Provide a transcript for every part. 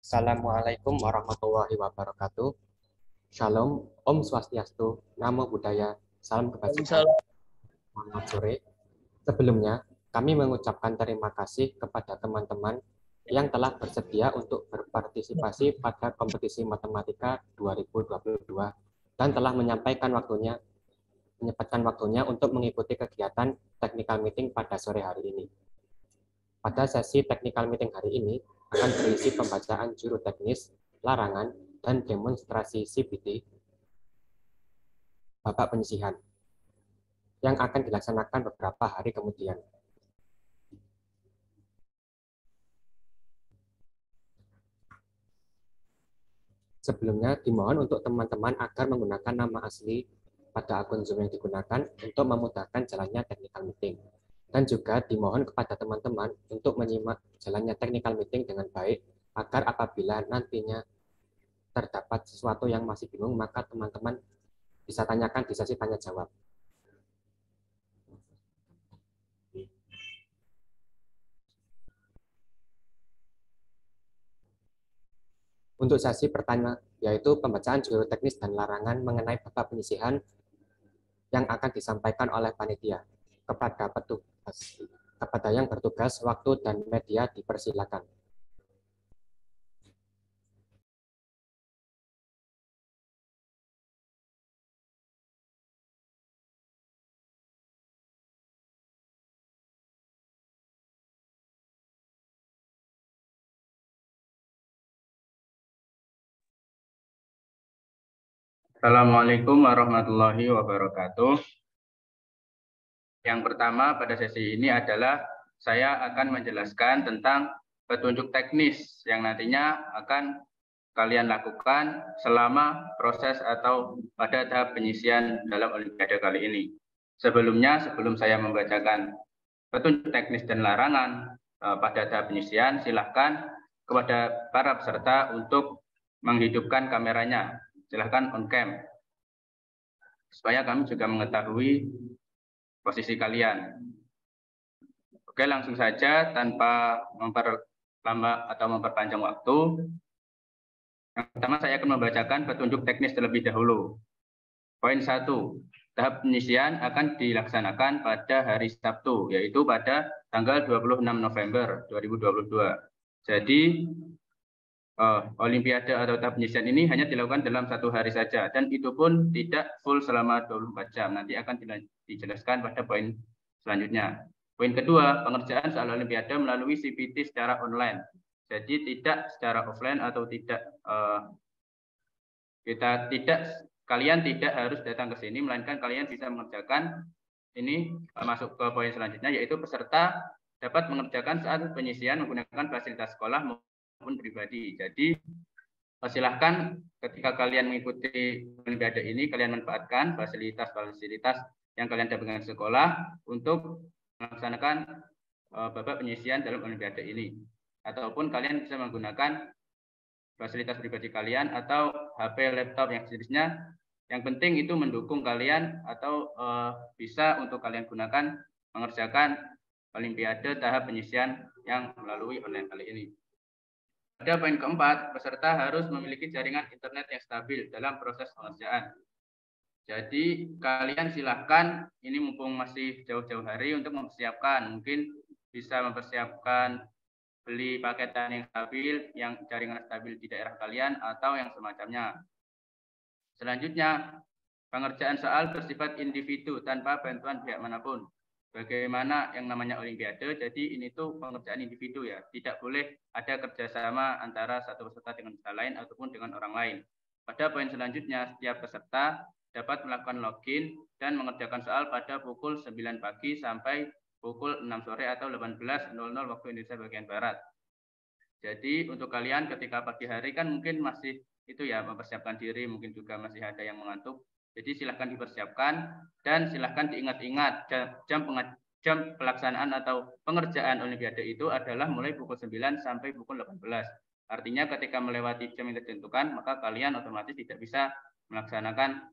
Assalamualaikum warahmatullahi wabarakatuh. Shalom, Om Swastiastu, Namo Buddhaya, Salam Kebajikan, Waalaikumsalam. selamat sore. Sebelumnya, kami mengucapkan terima kasih kepada teman-teman yang telah bersedia untuk berpartisipasi pada kompetisi matematika 2022 dan telah menyempatkan waktunya untuk mengikuti kegiatan technical meeting pada sore hari ini. Pada sesi technical meeting hari ini akan berisi pembacaan juru teknis, larangan, dan demonstrasi CBT babak penyisihan yang akan dilaksanakan beberapa hari kemudian. Sebelumnya, dimohon untuk teman-teman agar menggunakan nama asli pada akun Zoom yang digunakan untuk memudahkan jalannya technical meeting. Dan juga dimohon kepada teman-teman untuk menyimak jalannya technical meeting dengan baik, agar apabila nantinya terdapat sesuatu yang masih bingung, maka teman-teman bisa tanyakan di sesi tanya jawab. Untuk sesi pertama, yaitu pembacaan juru teknis dan larangan mengenai babak penyisihan yang akan disampaikan oleh panitia. Kepada yang bertugas, waktu dan media dipersilakan. Assalamualaikum warahmatullahi wabarakatuh. Yang pertama pada sesi ini adalah saya akan menjelaskan tentang petunjuk teknis yang nantinya akan kalian lakukan selama proses atau pada tahap penyisian dalam Olimpiade kali ini. Sebelum saya membacakan petunjuk teknis dan larangan pada tahap penyisian, silahkan kepada para peserta untuk menghidupkan kameranya. Silahkan on cam, supaya kami juga mengetahui posisi kalian. Oke, langsung saja tanpa memperlama atau memperpanjang waktu. Yang pertama saya akan membacakan petunjuk teknis terlebih dahulu. Poin 1, tahap penyisian akan dilaksanakan pada hari Sabtu, yaitu pada tanggal 26 November 2022. Jadi Olimpiade atau tahap penyisian ini hanya dilakukan dalam 1 hari saja, dan itu pun tidak full selama 24 jam. Nanti akan dijelaskan pada poin selanjutnya. Poin kedua, pengerjaan soal Olimpiade melalui CPT secara online. Jadi tidak secara offline atau kalian tidak harus datang ke sini, melainkan kalian bisa mengerjakan ini. Masuk ke poin selanjutnya, yaitu peserta dapat mengerjakan saat penyisian menggunakan fasilitas sekolah maupun pribadi. Jadi silahkan ketika kalian mengikuti Olimpiade ini, kalian manfaatkan fasilitas-fasilitas yang kalian dapatkan di sekolah untuk melaksanakan babak penyisian dalam Olimpiade ini. Ataupun kalian bisa menggunakan fasilitas pribadi kalian atau HP, laptop yang sejenisnya. Yang penting itu mendukung kalian atau bisa untuk kalian gunakan mengerjakan Olimpiade tahap penyisian yang melalui online kali ini. Pada poin keempat, peserta harus memiliki jaringan internet yang stabil dalam proses pengerjaan. Jadi kalian silahkan, ini mumpung masih jauh-jauh hari, untuk mempersiapkan. Mungkin bisa mempersiapkan beli paketan yang stabil, yang jaringan stabil di daerah kalian, atau yang semacamnya. Selanjutnya, pengerjaan soal bersifat individu tanpa bantuan pihak manapun. Bagaimana yang namanya Olimpiade, jadi ini tuh pengerjaan individu ya, tidak boleh ada kerjasama antara satu peserta dengan peserta lain ataupun dengan orang lain. Pada poin selanjutnya, setiap peserta dapat melakukan login dan mengerjakan soal pada pukul 9 pagi sampai pukul 6 sore atau 18.00 waktu Indonesia bagian Barat. Jadi untuk kalian ketika pagi hari kan mungkin masih itu ya, mempersiapkan diri, mungkin juga masih ada yang mengantuk. Jadi silahkan dipersiapkan dan silahkan diingat-ingat jam pelaksanaan atau pengerjaan Olimpiade itu adalah mulai pukul 9 sampai pukul 18. Artinya ketika melewati jam yang ditentukan, maka kalian otomatis tidak bisa melaksanakan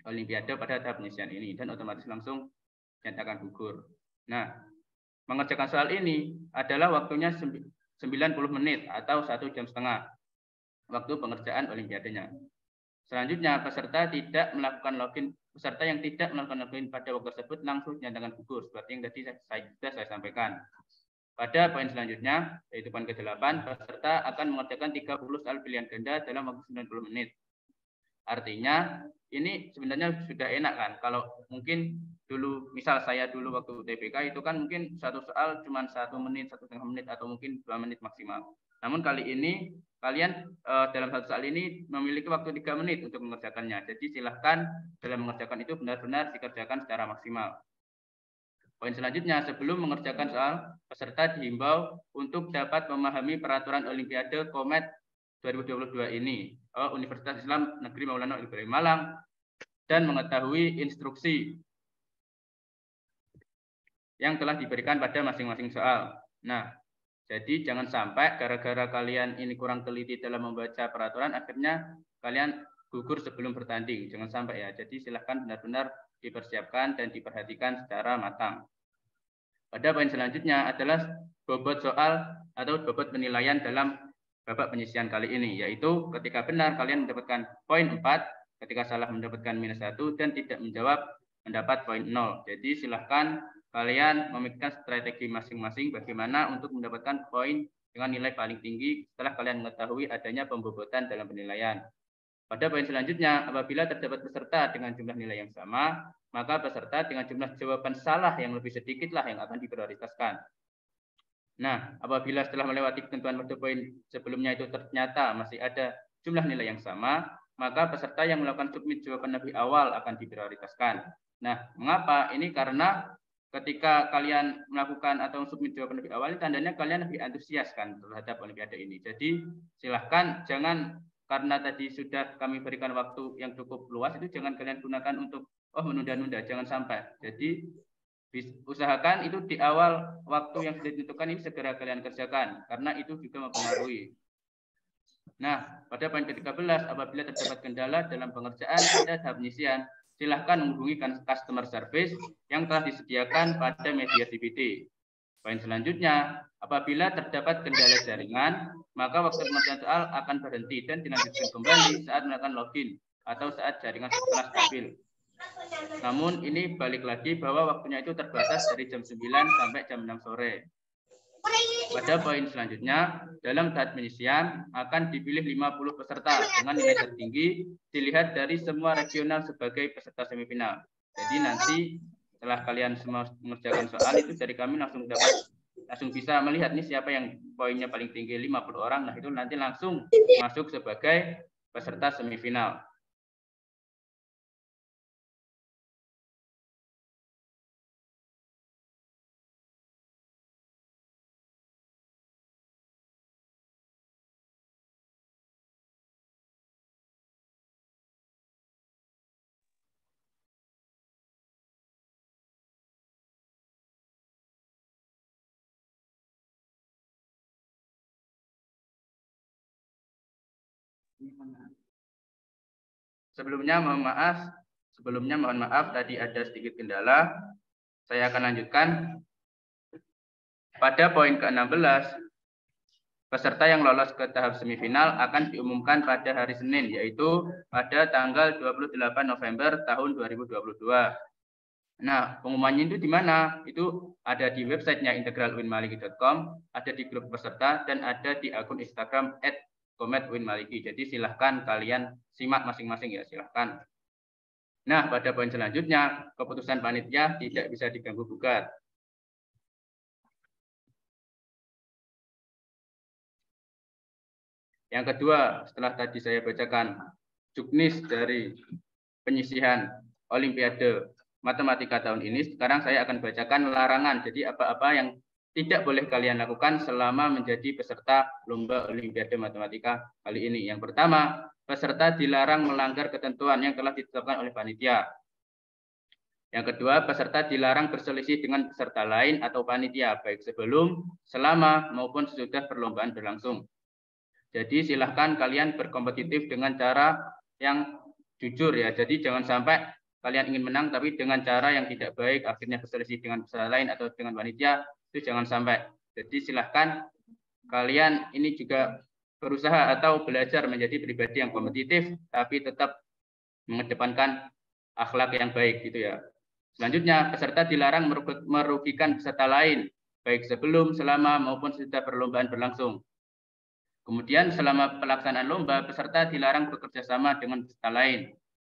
Olimpiade pada tahap penyisian ini dan otomatis langsung dinyatakan gugur. Nah, mengerjakan soal ini adalah waktunya 90 menit atau 1,5 jam waktu pengerjaan olimpiadenya. Selanjutnya, peserta yang tidak melakukan login pada waktu tersebut langsung dinyatakan gugur, seperti yang tadi sudah saya sampaikan. Pada poin selanjutnya, yaitu poin ke-8, peserta akan mengerjakan 30 soal pilihan ganda dalam waktu 90 menit. Artinya, ini sebenarnya sudah enak kan, kalau mungkin dulu, misal saya dulu waktu UTBK itu kan mungkin satu soal cuma 1 menit, 1,5 menit, atau mungkin 2 menit maksimal. Namun kali ini, kalian dalam satu soal ini memiliki waktu 3 menit untuk mengerjakannya. Jadi silahkan dalam mengerjakan itu benar-benar dikerjakan secara maksimal. Poin selanjutnya, sebelum mengerjakan soal, peserta dihimbau untuk dapat memahami peraturan Olimpiade Komet 2022 ini, Universitas Islam Negeri Maulana Ibrahim Malang, dan mengetahui instruksi yang telah diberikan pada masing-masing soal. Nah, jadi jangan sampai gara-gara kalian ini kurang teliti dalam membaca peraturan, akhirnya kalian gugur sebelum bertanding. Jangan sampai ya. Jadi silahkan benar-benar dipersiapkan dan diperhatikan secara matang. Pada poin selanjutnya adalah bobot soal atau bobot penilaian dalam babak penyisian kali ini, yaitu ketika benar kalian mendapatkan poin 4, ketika salah mendapatkan -1, dan tidak menjawab mendapat poin 0. Jadi silahkan kalian memikirkan strategi masing-masing bagaimana untuk mendapatkan poin dengan nilai paling tinggi setelah kalian mengetahui adanya pembobotan dalam penilaian. Pada poin selanjutnya, apabila terdapat peserta dengan jumlah nilai yang sama, maka peserta dengan jumlah jawaban salah yang lebih sedikitlah yang akan diprioritaskan. Nah, apabila setelah melewati ketentuan pada poin sebelumnya itu ternyata masih ada jumlah nilai yang sama, maka peserta yang melakukan submit jawaban lebih awal akan diprioritaskan. Nah, mengapa? Ini karena ketika kalian melakukan atau submit jawaban lebih awal, tandanya kalian lebih antusias kan terhadap olimpiade ini. Jadi silahkan jangan, karena tadi sudah kami berikan waktu yang cukup luas, itu jangan kalian gunakan untuk menunda-nunda, jangan sampai. Jadi usahakan itu di awal waktu yang sudah ditentukan ini segera kalian kerjakan, karena itu juga mempengaruhi. Nah, pada poin ke-13, apabila terdapat kendala dalam pengerjaan pada tahap penyisian, silahkan menghubungi customer service yang telah disediakan pada media CPT. Poin selanjutnya, apabila terdapat kendala jaringan, maka waktu pengerjaan soal akan berhenti dan dilanjutkan kembali saat melakukan login atau saat jaringan setelah stabil. Namun ini balik lagi bahwa waktunya itu terbatas dari jam 9 sampai jam 6 sore. Pada poin selanjutnya, dalam tahap penyisian akan dipilih 50 peserta dengan nilai tertinggi dilihat dari semua regional sebagai peserta semifinal. Jadi nanti setelah kalian semua mengerjakan soal itu, dari kami langsung bisa melihat nih siapa yang poinnya paling tinggi 50 orang. Nah, itu nanti langsung masuk sebagai peserta semifinal. Sebelumnya mohon maaf tadi ada sedikit kendala. Saya akan lanjutkan. Pada poin ke-16, peserta yang lolos ke tahap semifinal akan diumumkan pada hari Senin, yaitu pada tanggal 28 November tahun 2022. Nah, pengumumannya itu di mana? Itu ada di websitenya integralwinmaliki.com, ada di grup peserta, dan ada di akun Instagram @kometwinmaliki. Jadi silahkan kalian simak masing-masing ya, silahkan. Nah, pada poin selanjutnya, keputusan panitia tidak bisa diganggu-gugat. Yang kedua, setelah tadi saya bacakan juknis dari penyisihan Olimpiade Matematika tahun ini, sekarang saya akan bacakan larangan. Jadi apa-apa yang tidak boleh kalian lakukan selama menjadi peserta Lomba Olimpiade Matematika kali ini. Yang pertama, peserta dilarang melanggar ketentuan yang telah ditetapkan oleh panitia. Yang kedua, peserta dilarang berselisih dengan peserta lain atau panitia, baik sebelum, selama, maupun sesudah perlombaan berlangsung. Jadi silahkan kalian berkompetitif dengan cara yang jujur ya. Jadi jangan sampai kalian ingin menang tapi dengan cara yang tidak baik, akhirnya berselisih dengan peserta lain atau dengan panitia, itu jangan sampai. Jadi silahkan kalian ini juga berusaha atau belajar menjadi pribadi yang kompetitif, tapi tetap mengedepankan akhlak yang baik gitu ya. Selanjutnya, peserta dilarang merugikan peserta lain, baik sebelum, selama, maupun sesudah perlombaan berlangsung. Kemudian selama pelaksanaan lomba, peserta dilarang bekerja sama dengan peserta lain.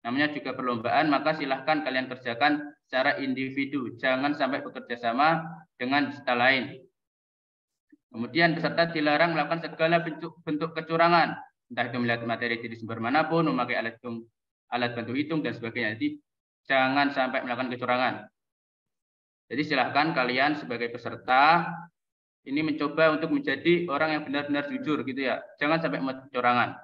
Namanya juga perlombaan, maka silahkan kalian kerjakan secara individu. Jangan sampai bekerja sama dengan peserta lain. Kemudian peserta dilarang melakukan segala bentuk kecurangan, entah itu melihat materi di sumber manapun, memakai alat bantu hitung dan sebagainya. Jadi jangan sampai melakukan kecurangan. Jadi silahkan kalian sebagai peserta ini mencoba untuk menjadi orang yang benar-benar jujur gitu ya. Jangan sampai kecurangan.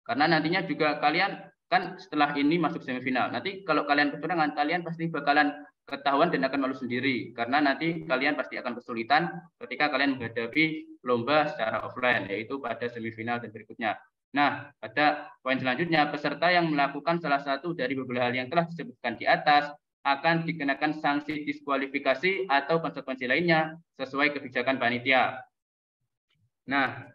Karena nantinya juga kalian kan setelah ini masuk semifinal. Nanti kalau kalian kecurangan, kalian pasti bakalan ketahuan dan akan malu sendiri, karena nanti kalian pasti akan kesulitan ketika kalian menghadapi lomba secara offline, yaitu pada semifinal dan berikutnya. Nah, pada poin selanjutnya, peserta yang melakukan salah satu dari beberapa hal yang telah disebutkan di atas akan dikenakan sanksi diskualifikasi atau konsekuensi lainnya sesuai kebijakan panitia. Nah,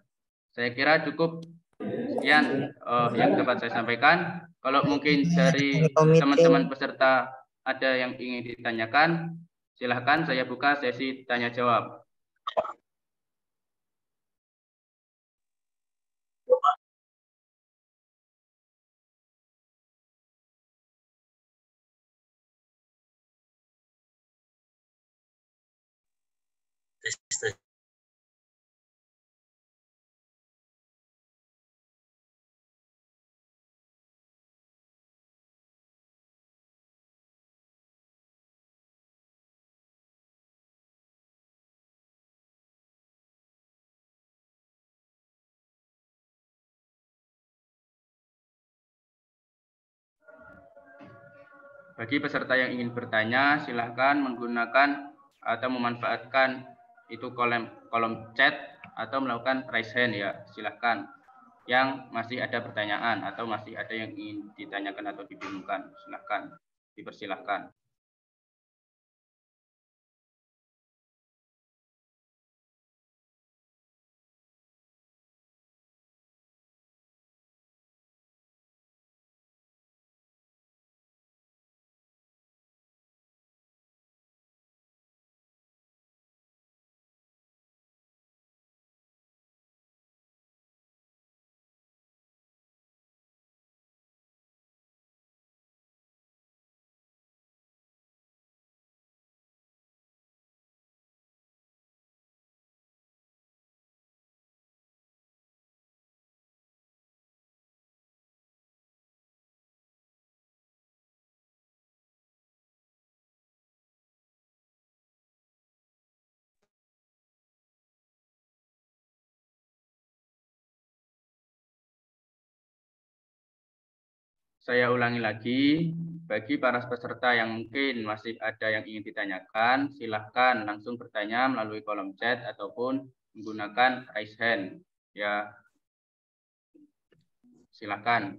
saya kira cukup sekian yang dapat saya sampaikan. Kalau mungkin dari teman-teman peserta ada yang ingin ditanyakan, silahkan saya buka sesi tanya jawab. Bagi peserta yang ingin bertanya, silahkan menggunakan atau memanfaatkan itu kolom chat atau melakukan raise hand ya. Silahkan yang masih ada pertanyaan atau masih ada yang ingin ditanyakan atau dibingungkan, silahkan dipersilahkan. Saya ulangi lagi, bagi para peserta yang mungkin masih ada yang ingin ditanyakan, silahkan langsung bertanya melalui kolom chat ataupun menggunakan raise hand. Ya, silahkan.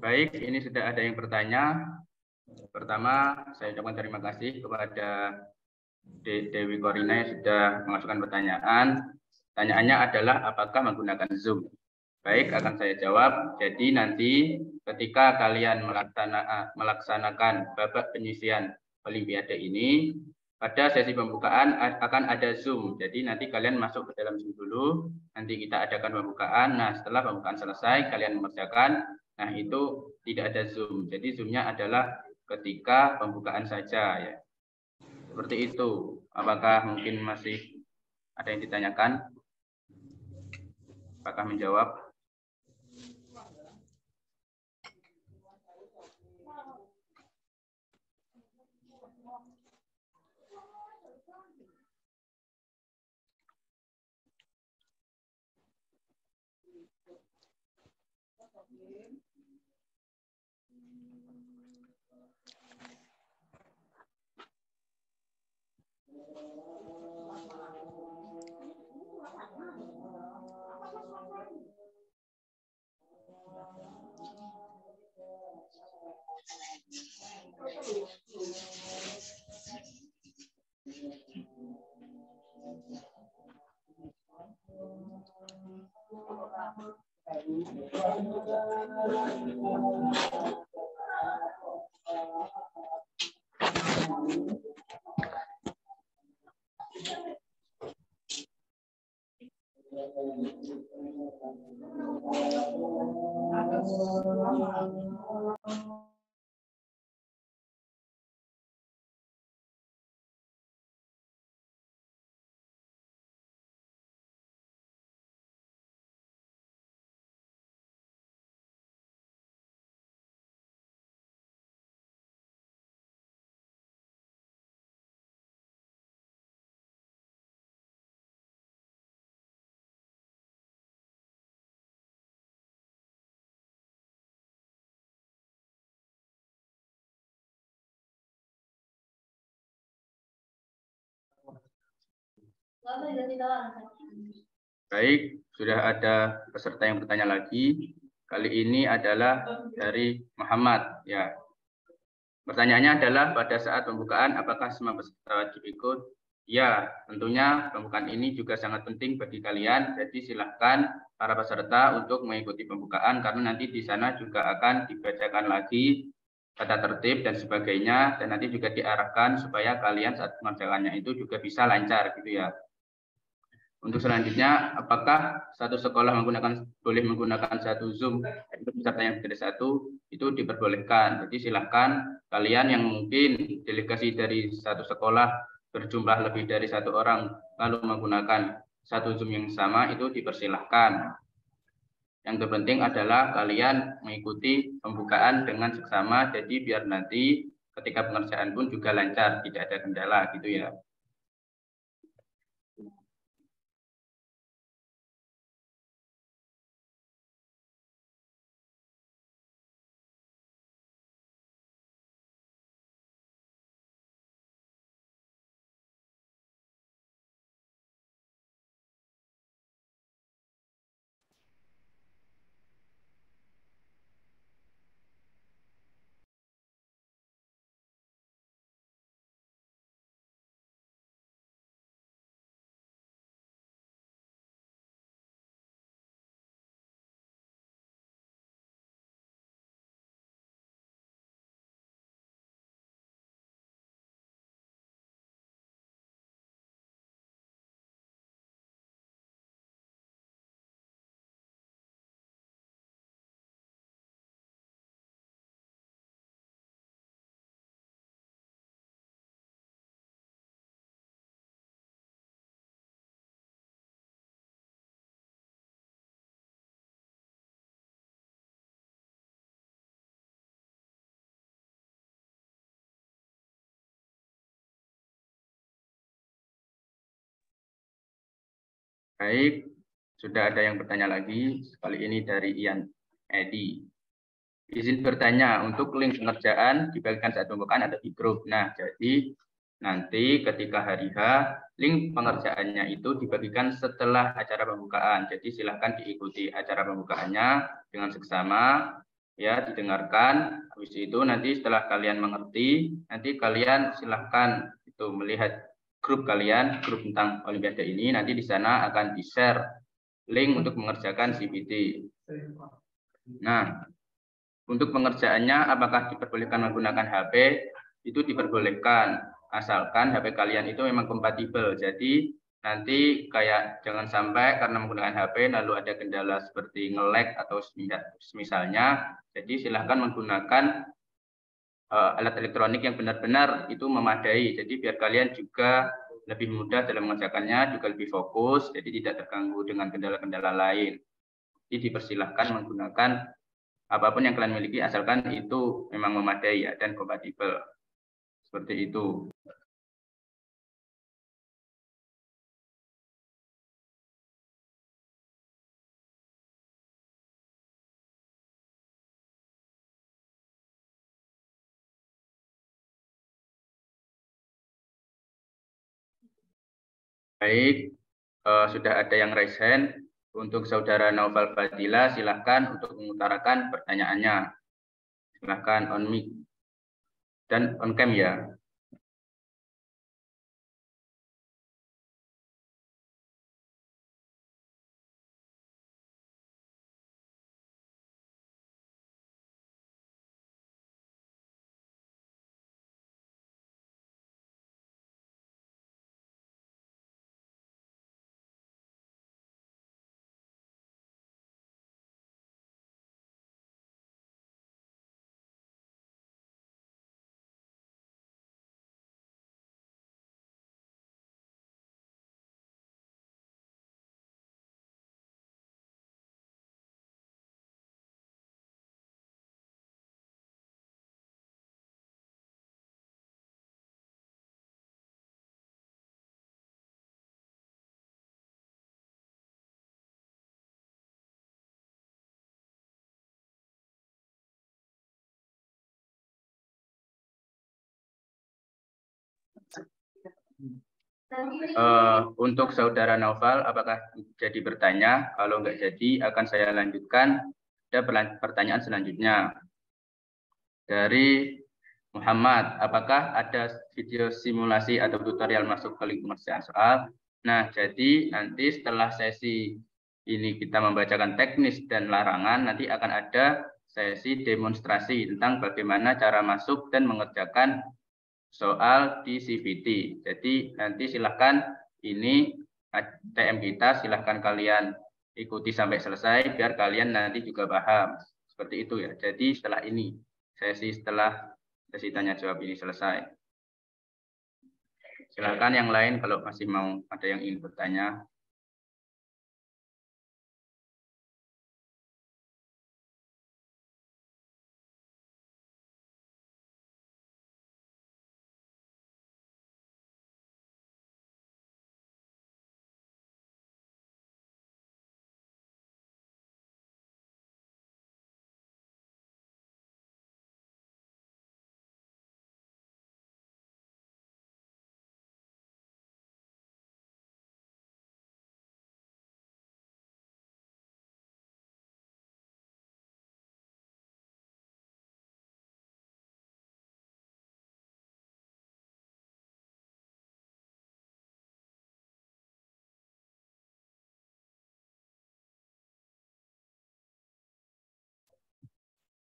Baik, ini sudah ada yang bertanya. Pertama, saya ucapkan terima kasih kepada Dewi Korina yang sudah mengajukan pertanyaan. Pertanyaannya adalah apakah menggunakan Zoom? Baik, akan saya jawab. Jadi nanti ketika kalian melaksanakan babak penyisian Olimpiade ini, pada sesi pembukaan akan ada Zoom. Jadi nanti kalian masuk ke dalam Zoom dulu, nanti kita adakan pembukaan. Nah, setelah pembukaan selesai, kalian mengerjakan. Nah, itu tidak ada Zoom. Jadi Zoom-nya adalah ketika pembukaan saja, ya. Seperti itu. Apakah mungkin masih ada yang ditanyakan? Apakah menjawab? Baik, sudah ada peserta yang bertanya lagi. Kali ini adalah dari Muhammad. Ya, pertanyaannya adalah pada saat pembukaan apakah semua peserta wajib ikut? Ya, tentunya pembukaan ini juga sangat penting bagi kalian. Jadi silahkan para peserta untuk mengikuti pembukaan karena nanti di sana juga akan dibacakan lagi tata tertib dan sebagainya, dan nanti juga diarahkan supaya kalian saat mengerjakannya itu juga bisa lancar gitu ya. Untuk selanjutnya, apakah satu sekolah boleh menggunakan satu Zoom untuk peserta yang dari satu, itu diperbolehkan. Jadi silahkan kalian yang mungkin delegasi dari satu sekolah berjumlah lebih dari satu orang lalu menggunakan satu Zoom yang sama, itu dipersilahkan. Yang terpenting adalah kalian mengikuti pembukaan dengan seksama, jadi biar nanti ketika pengerjaan pun juga lancar, tidak ada kendala gitu ya. Baik, sudah ada yang bertanya lagi, kali ini dari Ian Edi. Izin bertanya, untuk link pengerjaan dibagikan saat pembukaan atau di grup? Nah, jadi nanti ketika hari H, link pengerjaannya itu dibagikan setelah acara pembukaan. Jadi silahkan diikuti acara pembukaannya dengan seksama. Ya, didengarkan. Habis itu nanti setelah kalian mengerti, nanti kalian silahkan itu melihat grup kalian, grup tentang Olimpiade ini. Nanti di sana akan di-share link untuk mengerjakan CPT. Nah, untuk pengerjaannya apakah diperbolehkan menggunakan HP? Itu diperbolehkan, asalkan HP kalian itu memang kompatibel. Jadi nanti kayak jangan sampai karena menggunakan HP lalu ada kendala seperti nge-lag atau misalnya. Jadi silahkan menggunakan alat elektronik yang benar-benar itu memadai. Jadi biar kalian juga lebih mudah dalam mengerjakannya, juga lebih fokus, jadi tidak terganggu dengan kendala-kendala lain. Jadi dipersilahkan menggunakan apapun yang kalian miliki asalkan itu memang memadai ya dan kompatibel. Seperti itu. Baik, sudah ada yang raise hand. Untuk saudara Naufal Fadila, silahkan untuk mengutarakan pertanyaannya. Silahkan on mic dan on cam ya. Untuk saudara Naufal, apakah jadi bertanya? Kalau nggak jadi, akan saya lanjutkan. Ada pertanyaan selanjutnya dari Muhammad. Apakah ada video simulasi atau tutorial masuk ke link pengerjaan soal? Nah, jadi nanti setelah sesi ini kita membacakan teknis dan larangan, nanti akan ada sesi demonstrasi tentang bagaimana cara masuk dan mengerjakan soal di CPT. Jadi nanti silahkan ini TM kita silahkan kalian ikuti sampai selesai biar kalian nanti juga paham. Seperti itu ya. Jadi setelah ini, setelah sesi tanya jawab ini selesai. Silahkan yang lain kalau masih mau ada yang ingin bertanya.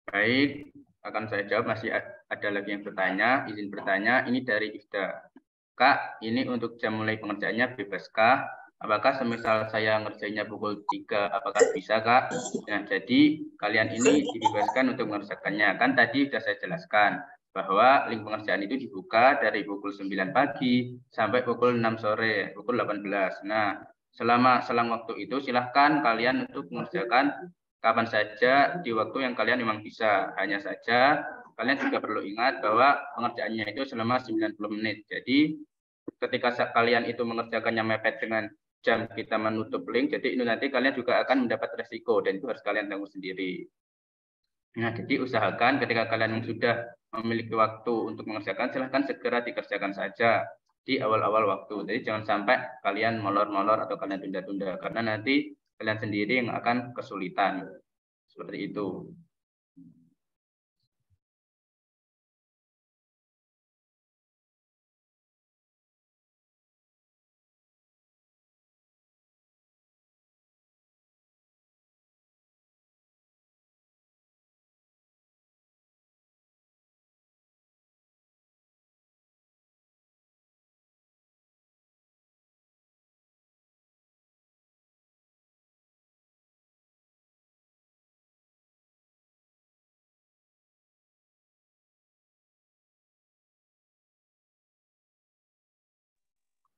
Baik, akan saya jawab. Masih ada lagi yang bertanya, izin bertanya. Ini dari Ifda. Kak, ini untuk jam mulai pengerjaannya bebaskah? Apakah semisal saya ngerjainnya pukul 3, apakah bisa, Kak? Nah, jadi kalian ini dibebaskan untuk mengerjakannya. Kan tadi sudah saya jelaskan bahwa link pengerjaan itu dibuka dari pukul 9 pagi sampai pukul 6 sore, pukul 18. Nah, selama selang waktu itu silahkan kalian untuk mengerjakan kapan saja di waktu yang kalian memang bisa. Hanya saja kalian juga perlu ingat bahwa pengerjaannya itu selama 90 menit. Jadi ketika kalian itu mengerjakannya mepet dengan jam kita menutup link, jadi itu nanti kalian juga akan mendapat resiko dan itu harus kalian tanggung sendiri. Nah, jadi usahakan ketika kalian sudah memiliki waktu untuk mengerjakan, silahkan segera dikerjakan saja di awal-awal waktu. Jadi jangan sampai kalian molor-molor atau kalian tunda-tunda, karena nanti kalian sendiri yang akan kesulitan. Seperti itu.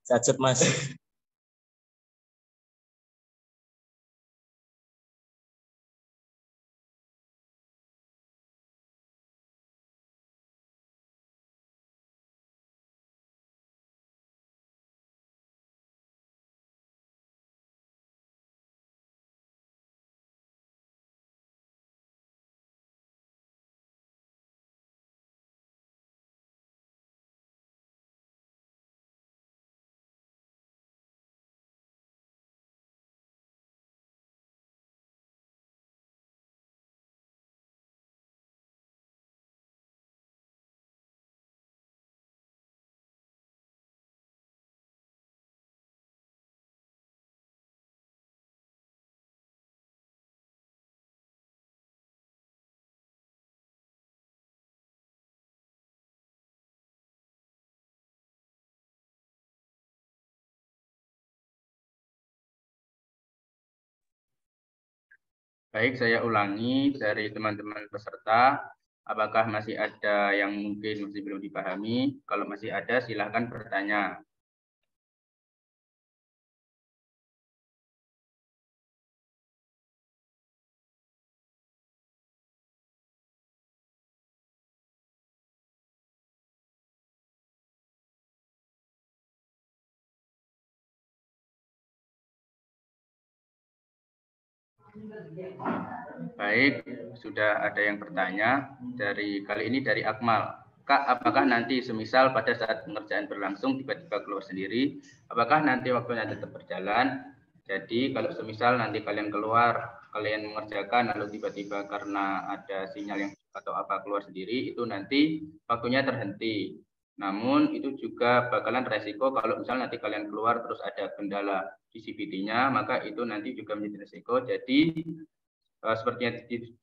Cacat, Mas. Baik, saya ulangi dari teman-teman peserta. Apakah masih ada yang mungkin masih belum dipahami? Kalau masih ada, silakan bertanya. Baik, sudah ada yang bertanya. Kali ini dari Akmal. Kak, apakah nanti semisal pada saat pengerjaan berlangsung tiba-tiba keluar sendiri, apakah nanti waktunya tetap berjalan? Jadi kalau semisal nanti kalian keluar, kalian mengerjakan lalu tiba-tiba karena ada sinyal yang atau apa keluar sendiri, itu nanti waktunya terhenti. Namun itu juga bakalan resiko kalau misalnya nanti kalian keluar terus ada kendala di CVT-nya, maka itu nanti juga menjadi resiko. Jadi seperti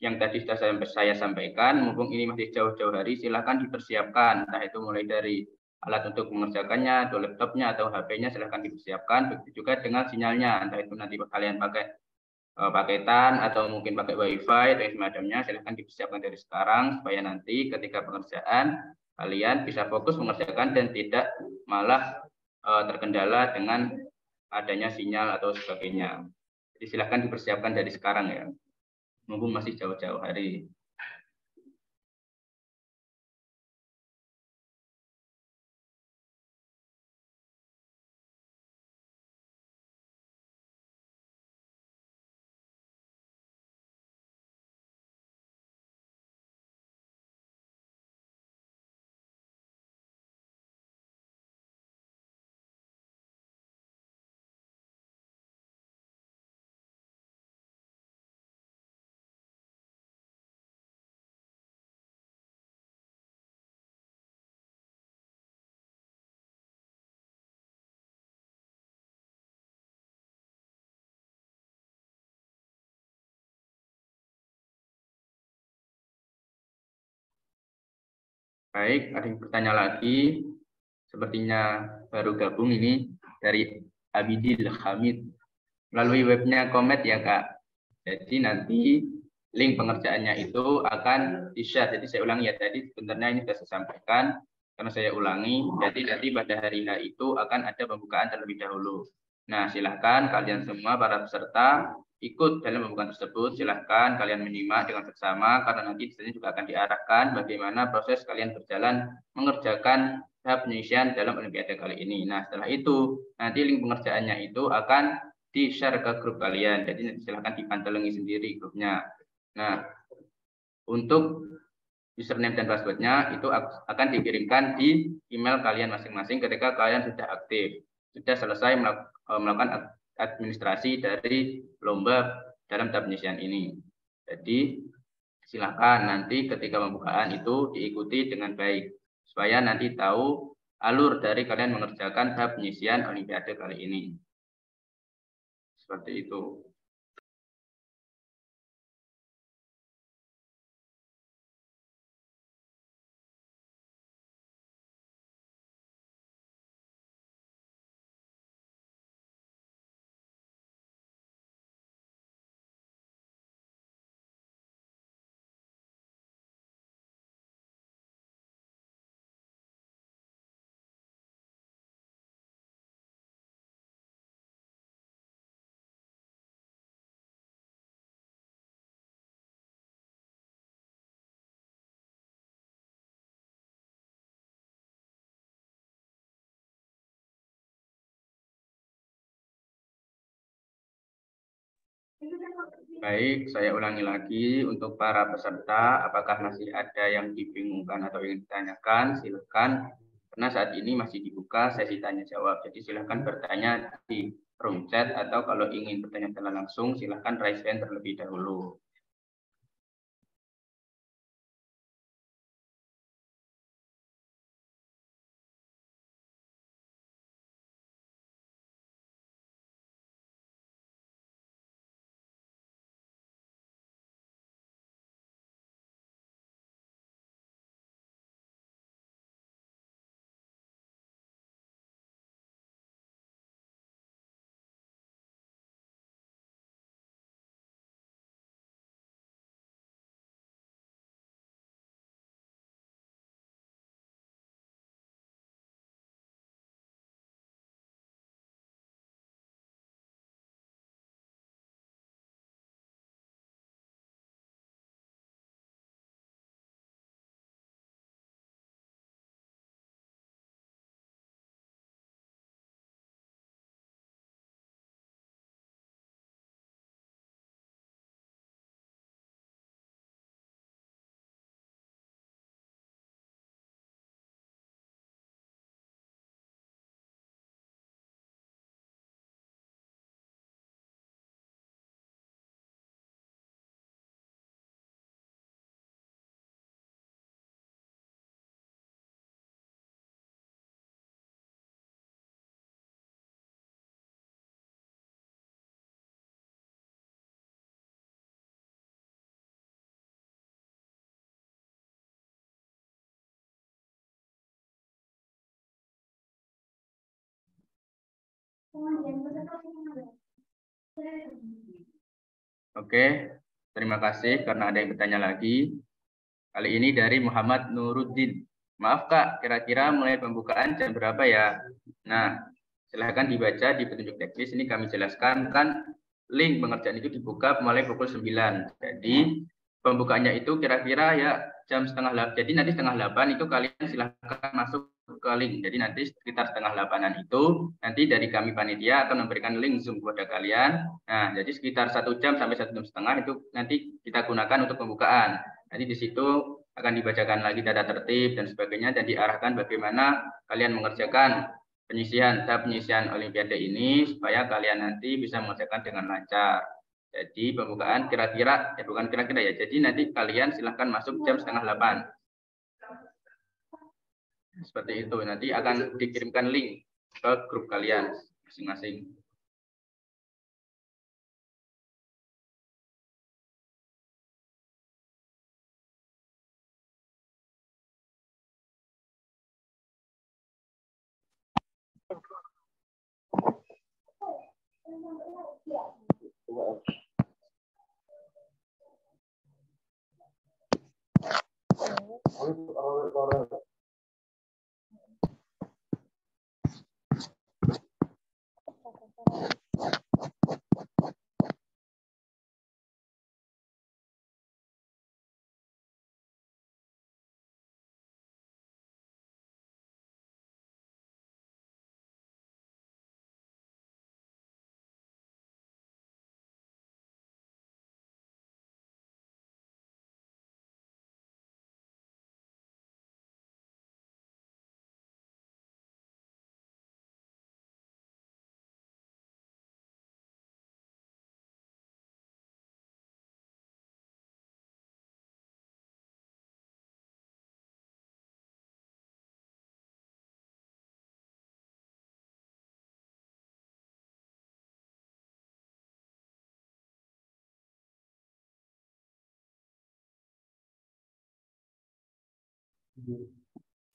yang tadi sudah saya sampaikan, mumpung ini masih jauh-jauh hari, silahkan dipersiapkan. Nah, itu mulai dari alat untuk mengerjakannya, atau laptopnya, atau HP-nya, silahkan dipersiapkan. Begitu juga dengan sinyalnya, entah itu nanti kalian pakai paketan, atau mungkin pakai WiFi, atau semacamnya, silahkan dipersiapkan dari sekarang, supaya nanti ketika pengerjaan, kalian bisa fokus mengerjakan dan tidak malah terkendala dengan adanya sinyal atau sebagainya. Jadi silahkan dipersiapkan dari sekarang ya, mumpung masih jauh-jauh hari. Baik, ada yang bertanya lagi. Sepertinya baru gabung ini dari Abidil Hamid. Melalui webnya Komet ya Kak. Jadi nanti link pengerjaannya itu akan di-share. Jadi saya ulangi ya, tadi sebenarnya ini sudah saya sampaikan, karena saya ulangi. Jadi nanti pada hari H itu akan ada pembukaan terlebih dahulu. Nah, silahkan kalian semua para peserta ikut dalam pembukaan tersebut. Silahkan kalian menyimak dengan seksama, karena nanti di sini juga akan diarahkan bagaimana proses kalian berjalan mengerjakan tahap penyisian dalam Olimpiade kali ini. Nah, setelah itu nanti link pengerjaannya itu akan di-share ke grup kalian. Jadi silahkan dipantelengi sendiri grupnya. Nah, untuk username dan passwordnya itu akan dikirimkan di email kalian masing-masing ketika kalian sudah aktif, sudah selesai melakukan administrasi dari lomba dalam tahap penyisian ini. Jadi silakan nanti ketika pembukaan itu diikuti dengan baik, supaya nanti tahu alur dari kalian mengerjakan tahap penyisian Olimpiade kali ini. Seperti itu. Baik, saya ulangi lagi untuk para peserta, apakah masih ada yang dibingungkan atau ingin ditanyakan, silakan. Karena saat ini masih dibuka sesi tanya jawab, jadi silakan bertanya di room chat atau kalau ingin bertanya secara langsung, silakan raise hand terlebih dahulu. Oke, terima kasih karena ada yang bertanya lagi. Kali ini dari Muhammad Nuruddin. Maaf Kak, kira-kira mulai pembukaan jam berapa ya? Nah, silahkan dibaca di petunjuk teknis. Ini kami jelaskan kan link pengerjaan itu dibuka mulai pukul 9. Jadi pembukaannya itu kira-kira ya jam setengah 8. Jadi nanti setengah 8 itu kalian silahkan masuk ke link. Jadi nanti sekitar setengah 8-an itu nanti dari kami panitia akan memberikan link Zoom kepada kalian. Nah, jadi sekitar 1 jam sampai 1 jam setengah itu nanti kita gunakan untuk pembukaan. Nanti di situ akan dibacakan lagi tata tertib dan sebagainya dan diarahkan bagaimana kalian mengerjakan tahap penyisian Olimpiade ini supaya kalian nanti bisa mengerjakan dengan lancar. Jadi pembukaan kira-kira, bukan kira-kira ya, jadi nanti kalian silahkan masuk jam setengah 8. Seperti itu, nanti akan dikirimkan link ke grup kalian masing-masing.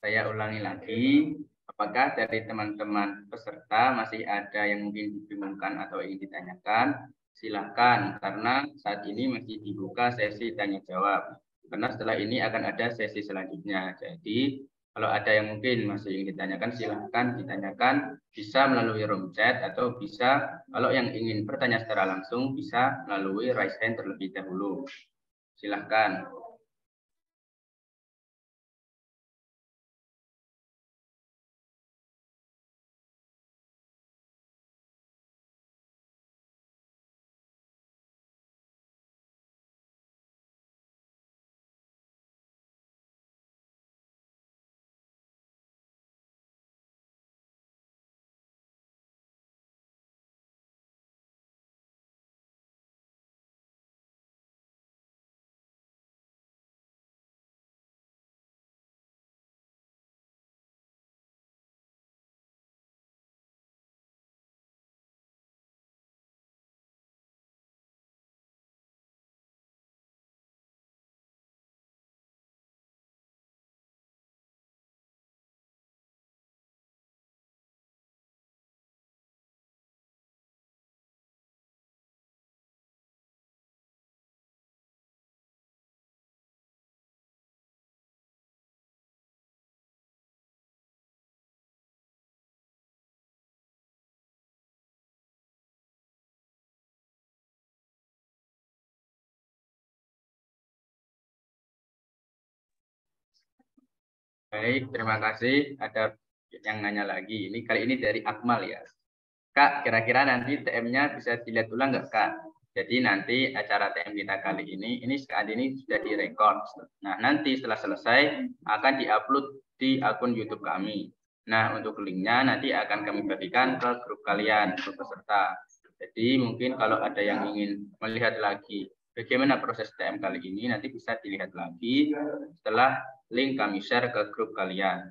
Saya ulangi lagi, apakah dari teman-teman peserta masih ada yang mungkin dibingungkan atau ingin ditanyakan? Silakan, karena saat ini masih dibuka sesi tanya jawab. Karena setelah ini akan ada sesi selanjutnya. Jadi, kalau ada yang mungkin masih ingin ditanyakan, silakan ditanyakan. Bisa melalui room chat atau bisa, kalau yang ingin bertanya secara langsung, bisa melalui raise hand terlebih dahulu. Silakan. Baik, terima kasih. Ada yang nanya lagi. Ini kali ini dari Akmal ya. Kak, kira-kira nanti TM-nya bisa dilihat ulang nggak, Kak? Jadi nanti acara TM kita kali ini saat ini sudah direkod. Nah, nanti setelah selesai akan diupload di akun YouTube kami. Nah, untuk linknya nanti akan kami bagikan ke grup kalian, grup peserta. Jadi mungkin kalau ada yang ingin melihat lagi bagaimana proses TM kali ini, nanti bisa dilihat lagi setelah link kami share ke grup kalian.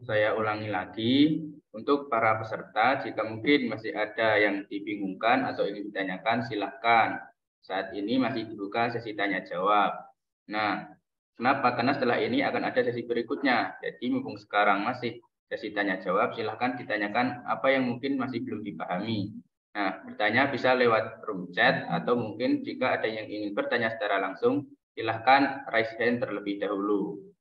Saya ulangi lagi, untuk para peserta, jika mungkin masih ada yang dibingungkan atau ingin ditanyakan, silahkan. Saat ini masih dibuka sesi tanya jawab. Nah, kenapa? Karena setelah ini akan ada sesi berikutnya. Jadi mumpung sekarang masih sesi tanya jawab, silahkan ditanyakan apa yang mungkin masih belum dipahami. Nah, bertanya bisa lewat room chat atau mungkin jika ada yang ingin bertanya secara langsung, silahkan raise hand terlebih dahulu.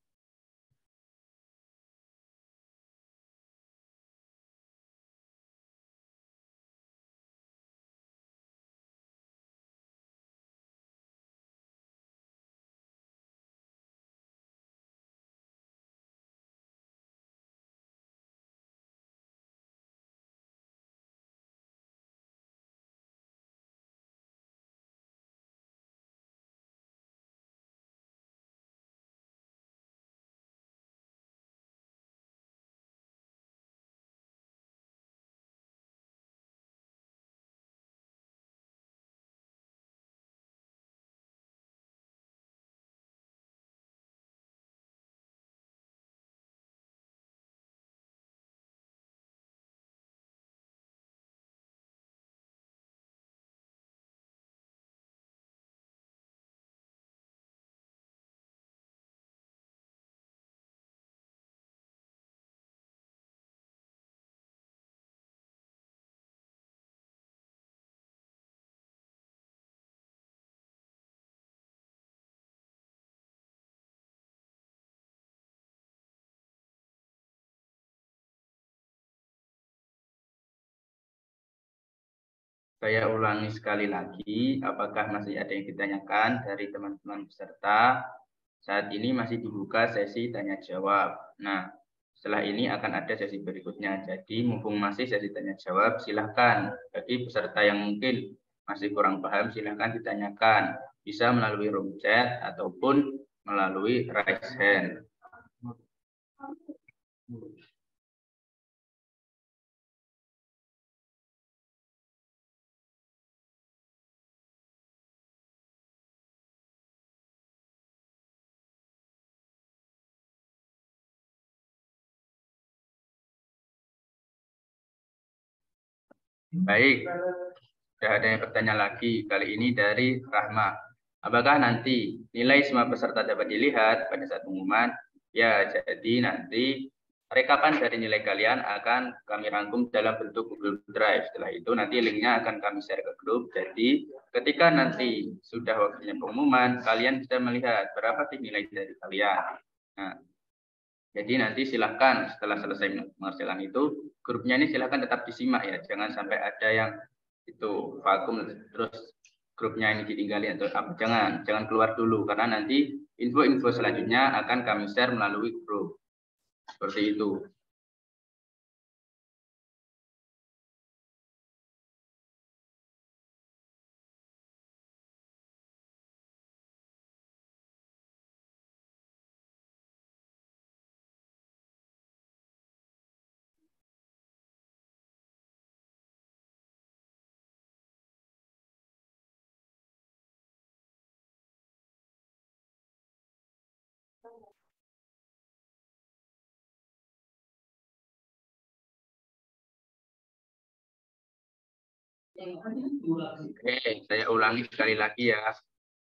Saya ulangi sekali lagi, apakah masih ada yang ditanyakan dari teman-teman peserta? Saat ini masih dibuka sesi tanya jawab. Nah, setelah ini akan ada sesi berikutnya. Jadi, mumpung masih sesi tanya jawab, silahkan. Bagi peserta yang mungkin masih kurang paham, silahkan ditanyakan. Bisa melalui room chat ataupun melalui raise hand. Baik, sudah ada yang bertanya lagi. Kali ini dari Rahma. Apakah nanti nilai semua peserta dapat dilihat pada saat pengumuman? Ya, jadi nanti rekapan dari nilai kalian akan kami rangkum dalam bentuk Google Drive. Setelah itu nanti linknya akan kami share ke grup. Jadi ketika nanti sudah waktunya pengumuman, kalian bisa melihat berapa sih nilai dari kalian. Nah, jadi nanti silahkan setelah selesai pengerjaan itu, grupnya ini silahkan tetap disimak ya. Jangan sampai ada yang itu vakum terus grupnya ini ditinggalin atau apa. Jangan keluar dulu karena nanti info-info selanjutnya akan kami share melalui grup. Seperti itu. Oke, saya ulangi sekali lagi ya.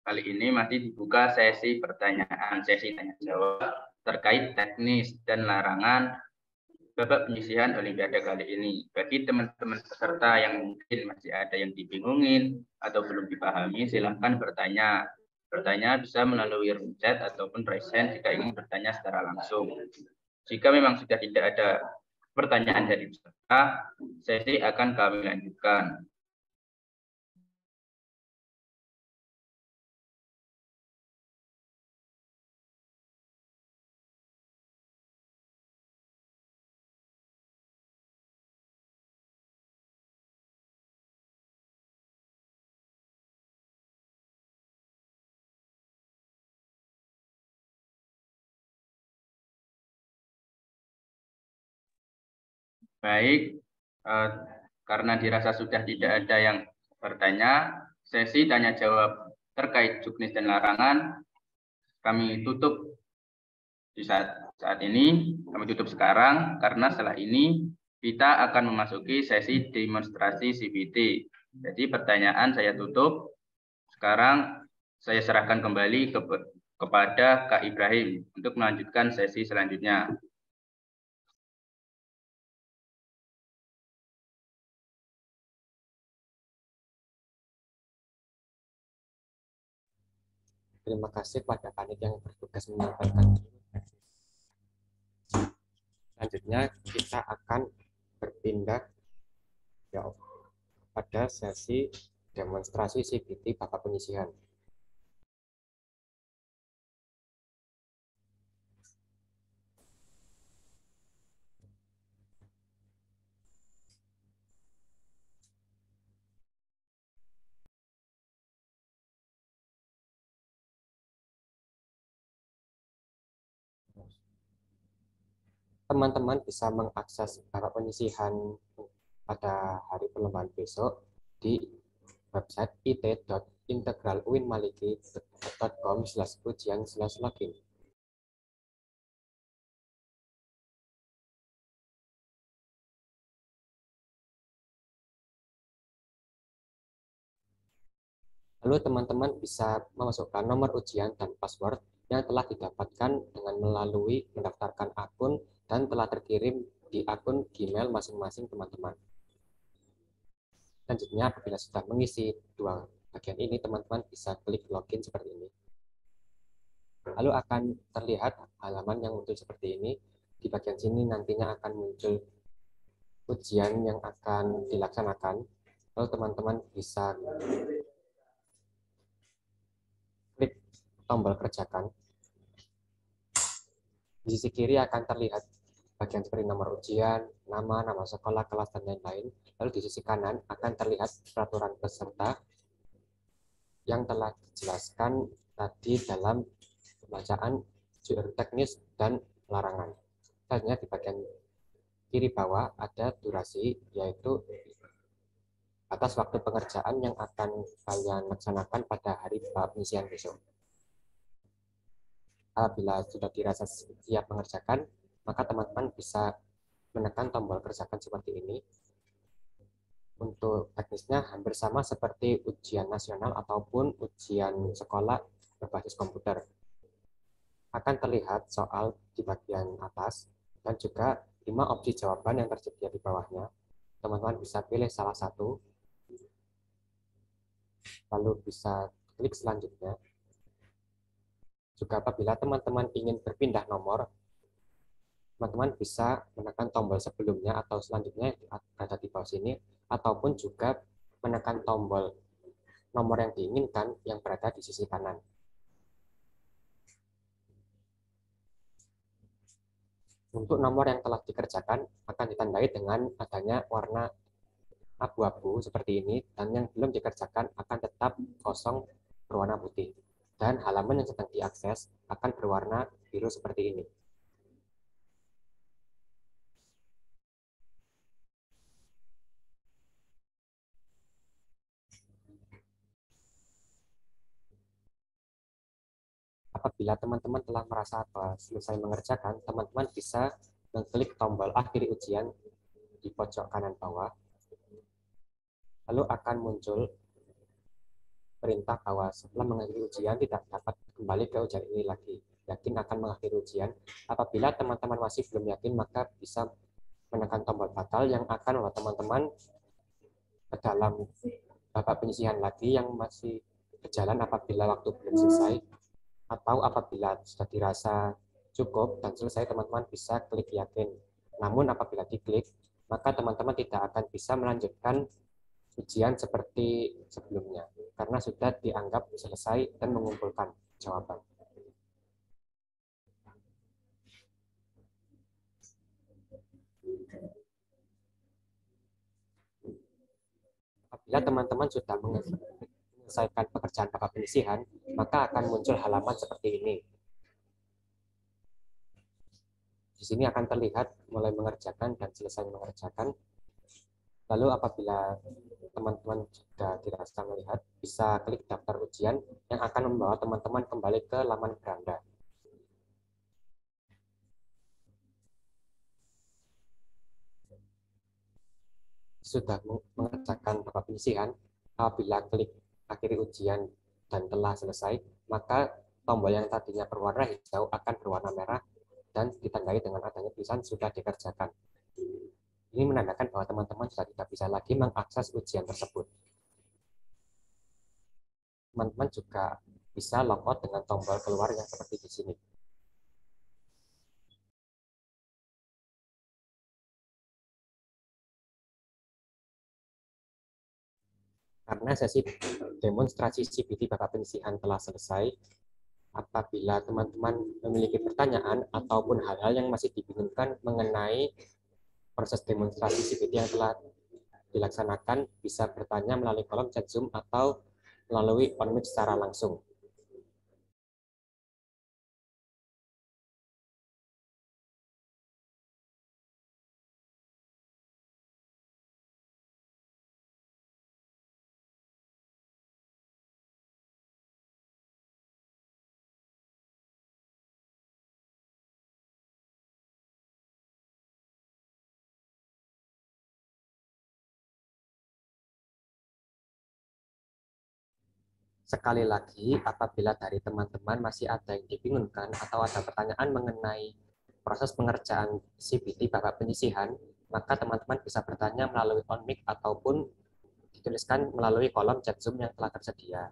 Kali ini masih dibuka sesi pertanyaan, sesi tanya jawab terkait teknis dan larangan babak penyisihan Olimpiade kali ini. Bagi teman-teman peserta yang mungkin masih ada yang dibingungin atau belum dipahami, silahkan bertanya. Bertanya bisa melalui room chat ataupun raise hand jika ingin bertanya secara langsung. Jika memang sudah tidak ada pertanyaan dari peserta, sesi akan kami lanjutkan. Baik, karena dirasa sudah tidak ada yang bertanya, sesi tanya jawab terkait juknis dan larangan kami tutup di saat ini. Kami tutup sekarang karena setelah ini kita akan memasuki sesi demonstrasi CBT. Jadi pertanyaan saya tutup. Sekarang saya serahkan kembali kepada Kak Ibrahim untuk melanjutkan sesi selanjutnya. Terima kasih kepada panitia yang bertugas menyampaikan. Selanjutnya kita akan berpindah pada sesi demonstrasi CBT babak penyisihan. Teman-teman bisa mengakses babak penyisihan pada hari perlombaan besok di website it.integraluinmaliki.com/ujian/login. Lalu teman-teman bisa memasukkan nomor ujian dan password yang telah didapatkan dengan melalui mendaftarkan akun dan telah terkirim di akun Gmail masing-masing teman-teman. Selanjutnya, apabila sudah mengisi dua bagian ini, teman-teman bisa klik login seperti ini. Lalu akan terlihat halaman yang muncul seperti ini. Di bagian sini nantinya akan muncul ujian yang akan dilaksanakan. Lalu teman-teman bisa klik tombol kerjakan. Di sisi kiri akan terlihat bagian seperti nomor ujian, nama sekolah, kelas, dan lain-lain. Lalu di sisi kanan akan terlihat peraturan peserta yang telah dijelaskan tadi dalam pembacaan teknis dan larangan. Selanjutnya di bagian kiri bawah ada durasi, yaitu atas waktu pengerjaan yang akan kalian laksanakan pada hari pengisian besok. Apabila sudah dirasa siap mengerjakan, maka teman-teman bisa menekan tombol kerjakan seperti ini. Untuk teknisnya hampir sama seperti ujian nasional ataupun ujian sekolah berbasis komputer. Akan terlihat soal di bagian atas dan juga 5 opsi jawaban yang tersedia di bawahnya. Teman-teman bisa pilih salah satu, lalu bisa klik selanjutnya. Juga apabila teman-teman ingin berpindah nomor, teman-teman bisa menekan tombol sebelumnya atau selanjutnya ada di bawah sini, ataupun juga menekan tombol nomor yang diinginkan yang berada di sisi kanan. Untuk nomor yang telah dikerjakan akan ditandai dengan adanya warna abu-abu seperti ini, dan yang belum dikerjakan akan tetap kosong berwarna putih. Dan halaman yang sedang diakses akan berwarna biru seperti ini. apabila teman-teman telah merasa selesai mengerjakan, teman-teman bisa mengklik tombol akhiri ujian di pojok kanan bawah. Lalu akan muncul perintah bahwa setelah mengakhiri ujian tidak dapat kembali ke ujian ini lagi. Yakin akan mengakhiri ujian. Apabila teman-teman masih belum yakin, maka bisa menekan tombol batal yang akan membuat teman-teman ke dalam babak penyisihan lagi yang masih berjalan apabila waktu belum selesai, atau apabila sudah dirasa cukup dan selesai, teman-teman bisa klik yakin. Namun apabila diklik, maka teman-teman tidak akan bisa melanjutkan ujian seperti sebelumnya karena sudah dianggap selesai dan mengumpulkan jawaban. Apabila teman-teman sudah menyelesaikan pekerjaan babak penyisihan, maka akan muncul halaman seperti ini. Di sini akan terlihat mulai mengerjakan dan selesai mengerjakan. Lalu apabila teman-teman sudah dirasa melihat, bisa klik daftar ujian yang akan membawa teman-teman kembali ke laman beranda. Sudah mengerjakan babak penyisihan, apabila klik akhiri ujian dan telah selesai, maka tombol yang tadinya berwarna hijau akan berwarna merah dan ditandai dengan adanya tulisan sudah dikerjakan. Ini menandakan bahwa teman-teman sudah tidak bisa lagi mengakses ujian tersebut. Teman-teman juga bisa logout dengan tombol keluar yang seperti di sini. Karena sesi demonstrasi CBT babak penyisihan telah selesai, apabila teman-teman memiliki pertanyaan ataupun hal-hal yang masih dibingungkan mengenai proses demonstrasi CBT yang telah dilaksanakan, bisa bertanya melalui kolom chat Zoom atau melalui on-mic secara langsung. Sekali lagi, apabila dari teman-teman masih ada yang dibingungkan atau ada pertanyaan mengenai proses pengerjaan CBT babak penyisihan, maka teman-teman bisa bertanya melalui on-mic ataupun dituliskan melalui kolom chat Zoom yang telah tersedia.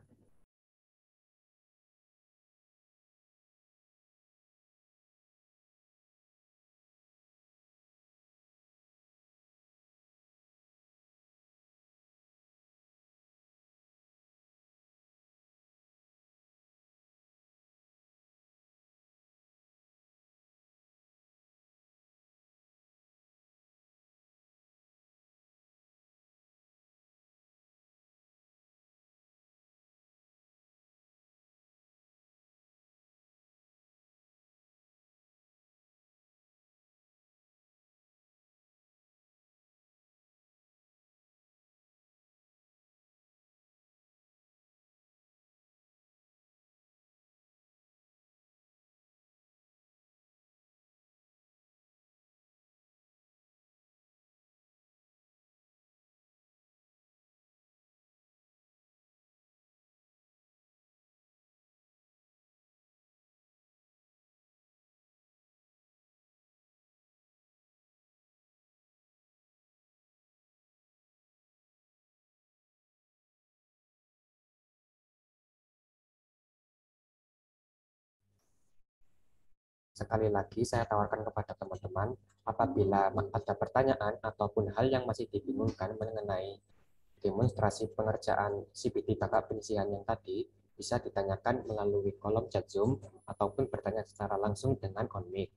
Sekali lagi, saya tawarkan kepada teman-teman, apabila ada pertanyaan ataupun hal yang masih dibingungkan mengenai demonstrasi pengerjaan CBT babak penyisihan yang tadi, bisa ditanyakan melalui kolom chat Zoom ataupun bertanya secara langsung dengan on-mic.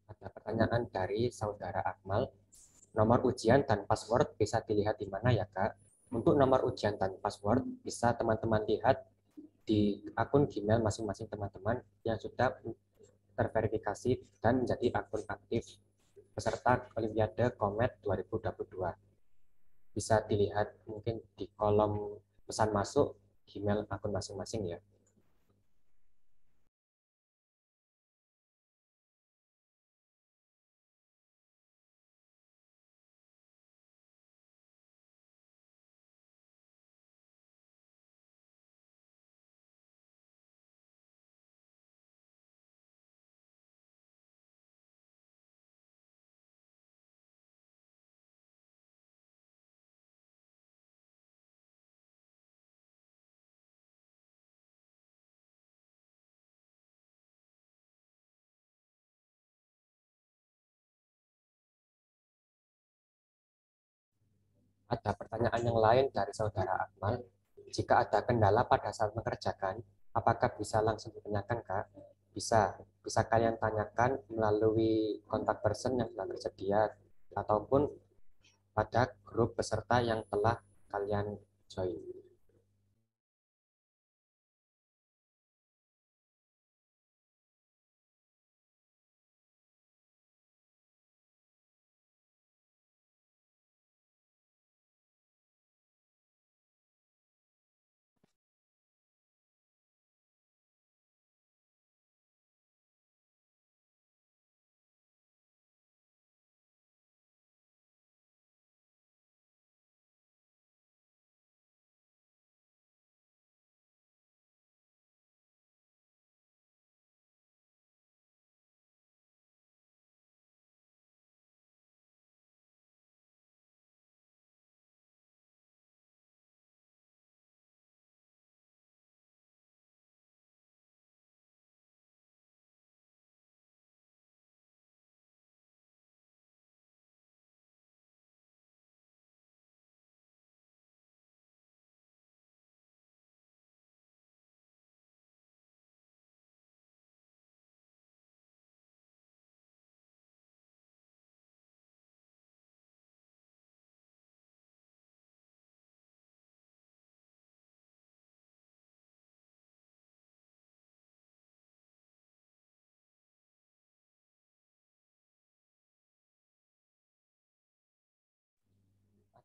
Ada pertanyaan dari Saudara Akmal. Nomor ujian dan password bisa dilihat di mana ya, Kak? Untuk nomor ujian dan password bisa teman-teman lihat di akun Gmail masing-masing teman-teman yang sudah terverifikasi dan menjadi akun aktif peserta Olimpiade Komet 2022. Bisa dilihat mungkin di kolom pesan masuk Gmail akun masing-masing ya. Ada pertanyaan yang lain dari saudara Akmal. Jika ada kendala pada saat mengerjakan, apakah bisa langsung ditanyakan, Kak? Bisa. Bisa kalian tanyakan melalui kontak person yang telah tersedia ataupun pada grup peserta yang telah kalian join.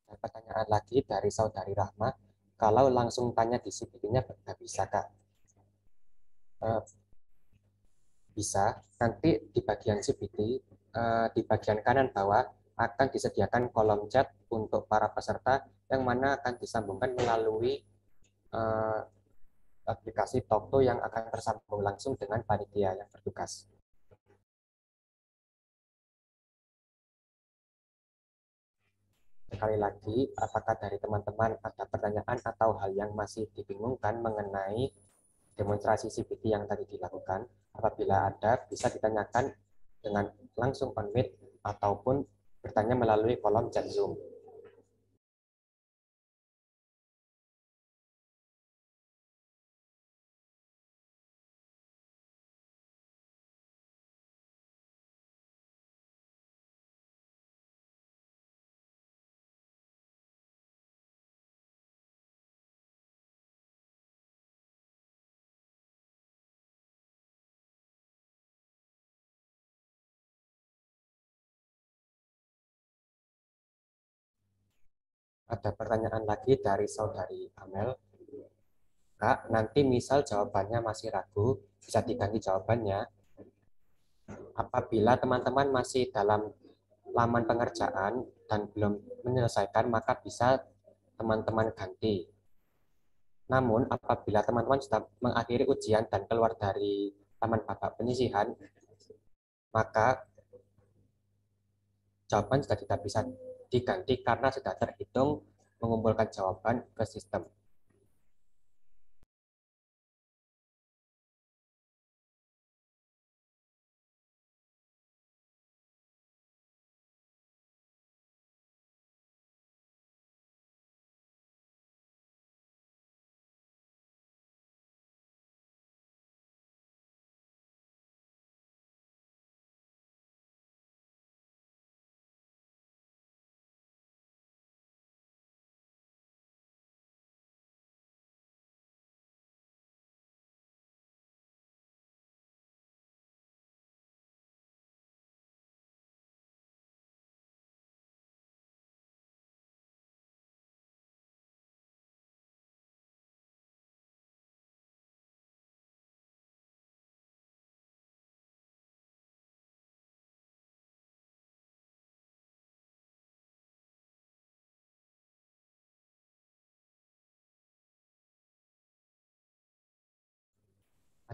Ada pertanyaan lagi dari saudari Rahma. Kalau langsung tanya di CPT-nya nggak bisa, Kak? Eh, Bisa. Nanti di bagian CPT, di bagian kanan bawah akan disediakan kolom chat untuk para peserta yang mana akan disambungkan melalui eh, aplikasi Talkto yang akan tersambung langsung dengan panitia yang bertugas. Sekali lagi, apakah dari teman-teman ada pertanyaan atau hal yang masih dibingungkan mengenai demonstrasi CPT yang tadi dilakukan? Apabila ada, bisa ditanyakan dengan langsung on meet ataupun bertanya melalui kolom chat Zoom. Ada pertanyaan lagi dari saudari Amel. Kak, nanti misal jawabannya masih ragu, bisa diganti jawabannya. Apabila teman-teman masih dalam laman pengerjaan dan belum menyelesaikan, maka bisa teman-teman ganti. Namun, apabila teman-teman sudah mengakhiri ujian dan keluar dari taman babak penyisihan, maka jawaban sudah tidak bisa diganti karena sudah terhitung mengumpulkan jawaban ke sistem.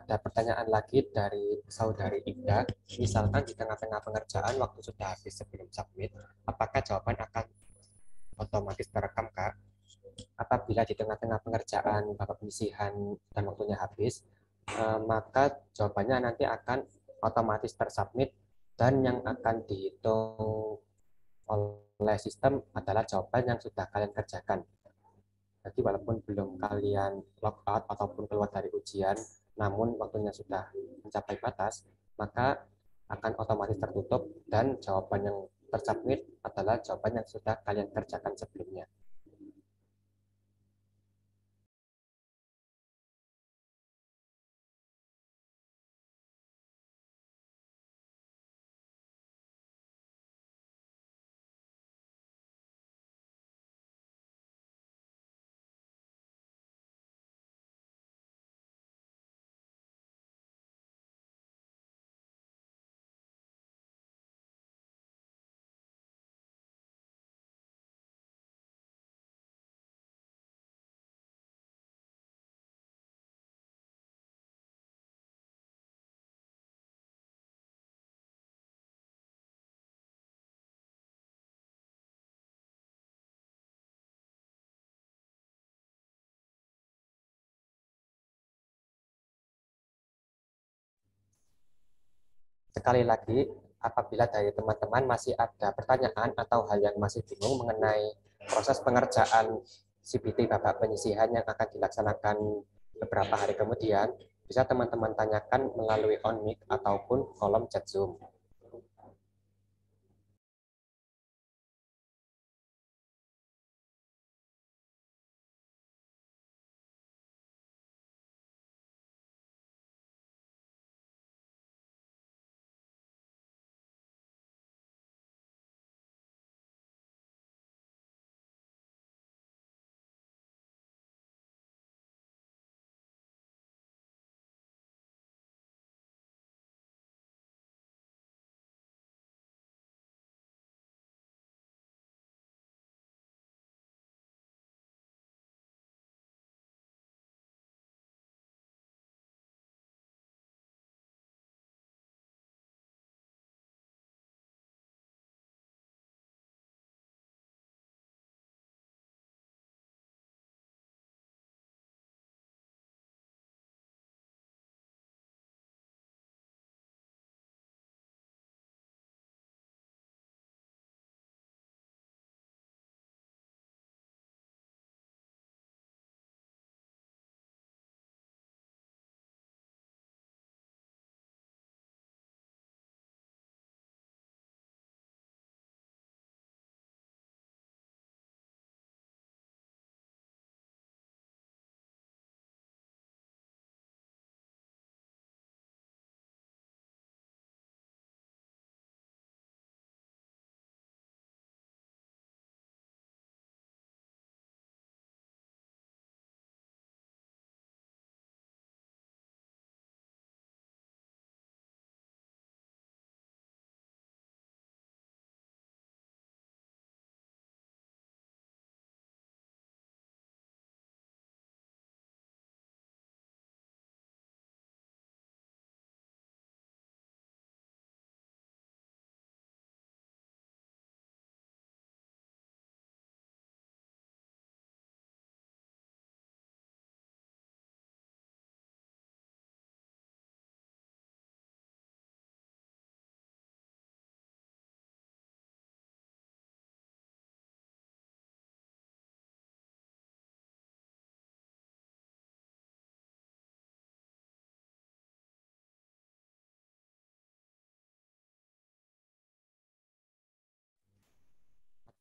Ada pertanyaan lagi dari saudari Ida. Misalkan di tengah-tengah pengerjaan waktu sudah habis sebelum submit, apakah jawaban akan otomatis terekam, Kak? Apabila di tengah-tengah pengerjaan Bapak penyisihan dan waktunya habis, maka jawabannya nanti akan otomatis tersubmit dan yang akan dihitung oleh sistem adalah jawaban yang sudah kalian kerjakan. Jadi walaupun belum kalian log out ataupun keluar dari ujian, namun waktunya sudah mencapai batas, maka akan otomatis tertutup dan jawaban yang tersubmit adalah jawaban yang sudah kalian kerjakan sebelumnya. Sekali lagi, apabila dari teman-teman masih ada pertanyaan atau hal yang masih bingung mengenai proses pengerjaan CPT Bapak penyisihan yang akan dilaksanakan beberapa hari kemudian, bisa teman-teman tanyakan melalui on mic ataupun kolom chat Zoom.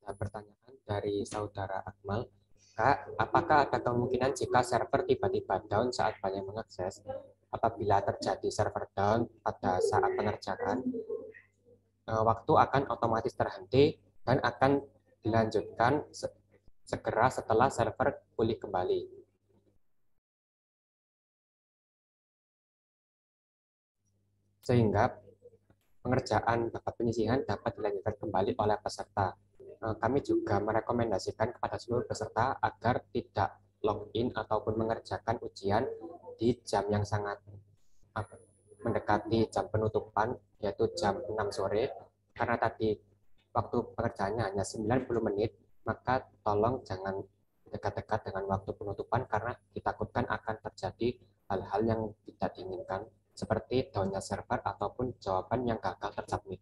Ada pertanyaan dari saudara Akmal. Kak, apakah ada kemungkinan jika server tiba-tiba down saat banyak mengakses? Apabila terjadi server down pada saat pengerjaan, waktu akan otomatis terhenti dan akan dilanjutkan segera setelah server pulih kembali. Sehingga pengerjaan bakat penyisihan dapat dilanjutkan kembali oleh peserta. Kami juga merekomendasikan kepada seluruh peserta agar tidak login ataupun mengerjakan ujian di jam yang sangat mendekati jam penutupan, yaitu jam 6 sore, karena tadi waktu pekerjaannya hanya 90 menit, maka tolong jangan dekat-dekat dengan waktu penutupan karena ditakutkan akan terjadi hal-hal yang tidak diinginkan, seperti downnya server ataupun jawaban yang gagal tersubmit.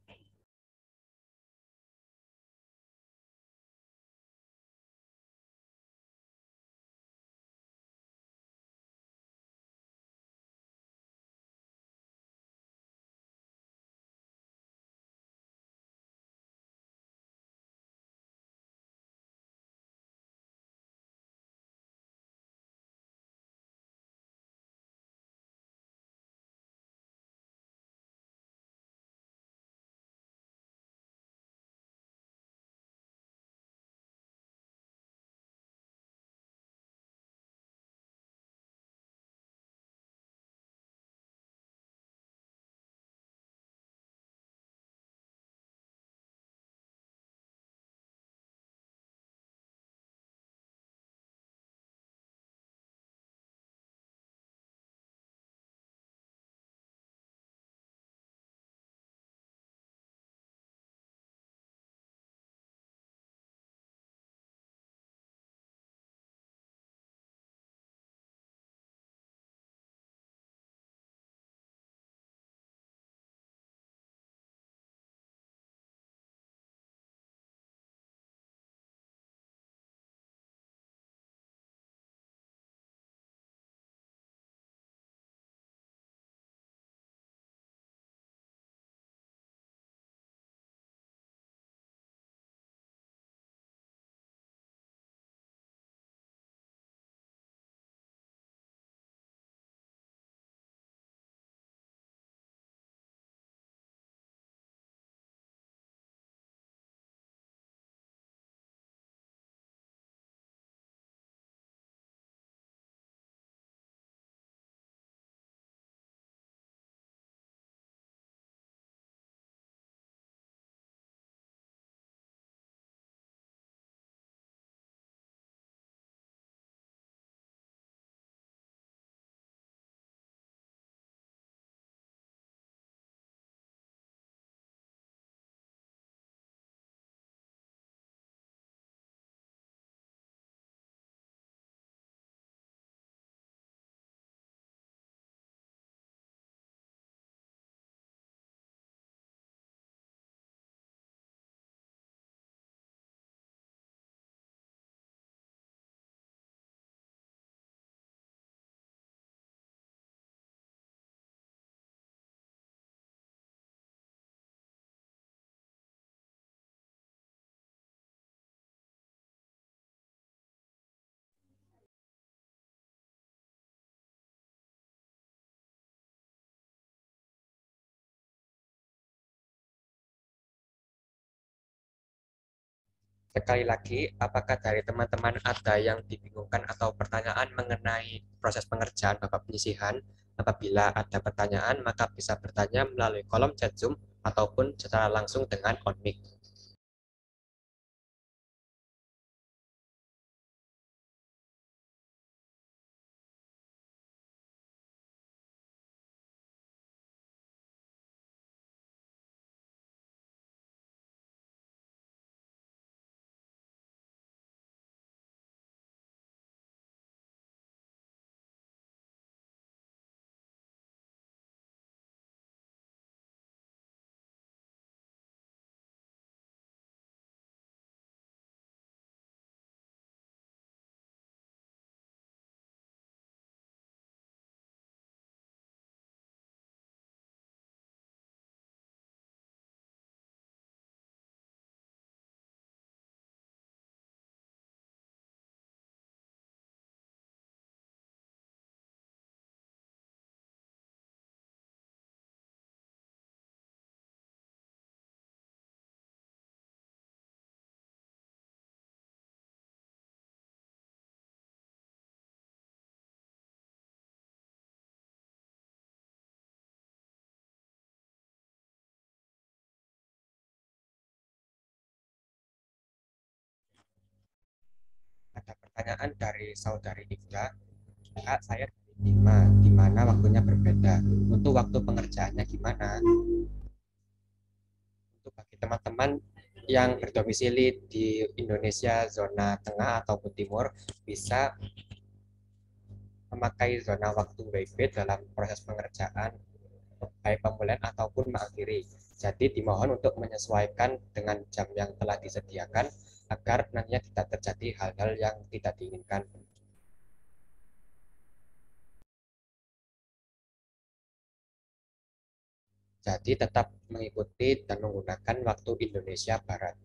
Sekali lagi, apakah dari teman-teman ada yang dibingungkan atau pertanyaan mengenai proses pengerjaan Bapak penyisihan? Apabila ada pertanyaan, maka bisa bertanya melalui kolom chat Zoom ataupun secara langsung dengan on mic. Ada pertanyaan dari saudari Ibda. Kak, saya dari 5, di mana waktunya berbeda. Untuk waktu pengerjaannya gimana? Untuk bagi teman-teman yang berdomisili di Indonesia zona tengah ataupun timur, bisa memakai zona waktu WIB dalam proses pengerjaan baik pemulihan ataupun mengakhiri. Jadi dimohon untuk menyesuaikan dengan jam yang telah disediakan agar nantinya tidak terjadi hal-hal yang tidak diinginkan. Jadi tetap mengikuti dan menggunakan waktu Indonesia Barat.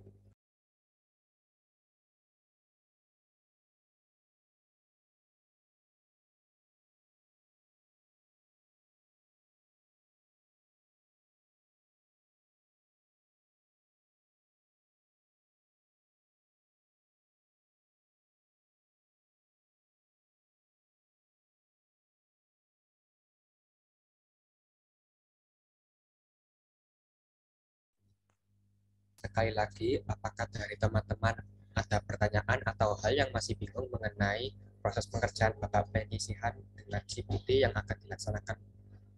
Sekali lagi, apakah dari teman-teman ada pertanyaan atau hal yang masih bingung mengenai proses pengerjaan bapak penyisihan dengan CPT yang akan dilaksanakan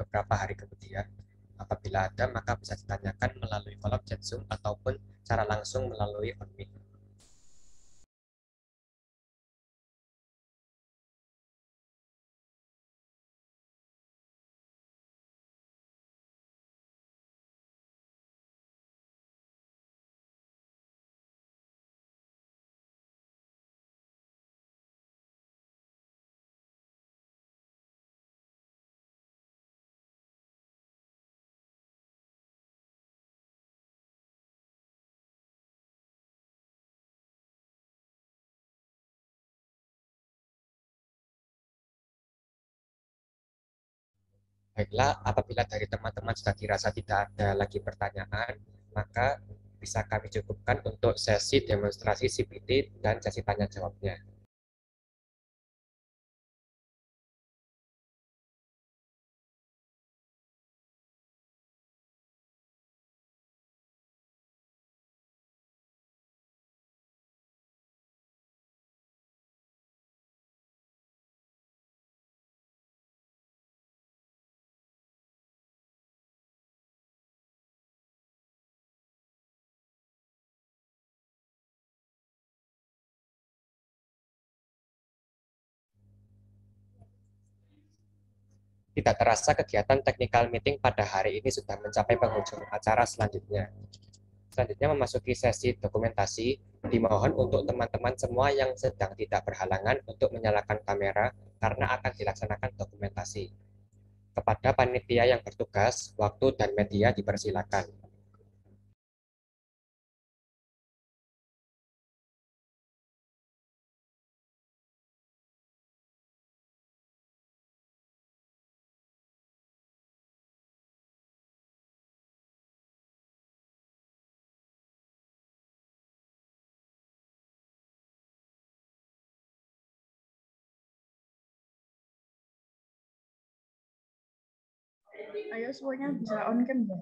beberapa hari kemudian? Apabila ada, maka bisa ditanyakan melalui kolom chat Zoom ataupun secara langsung melalui OnMeet. Baiklah, apabila dari teman-teman sudah dirasa tidak ada lagi pertanyaan, maka bisa kami cukupkan untuk sesi demonstrasi CPT dan sesi tanya jawabnya. Tidak terasa kegiatan technical meeting pada hari ini sudah mencapai penghujung acara selanjutnya. Selanjutnya memasuki sesi dokumentasi, dimohon untuk teman-teman semua yang sedang tidak berhalangan untuk menyalakan kamera karena akan dilaksanakan dokumentasi. Kepada panitia yang bertugas, waktu dan media dipersilakan. Ayo semuanya bisa on cam ya?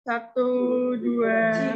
Satu, dua.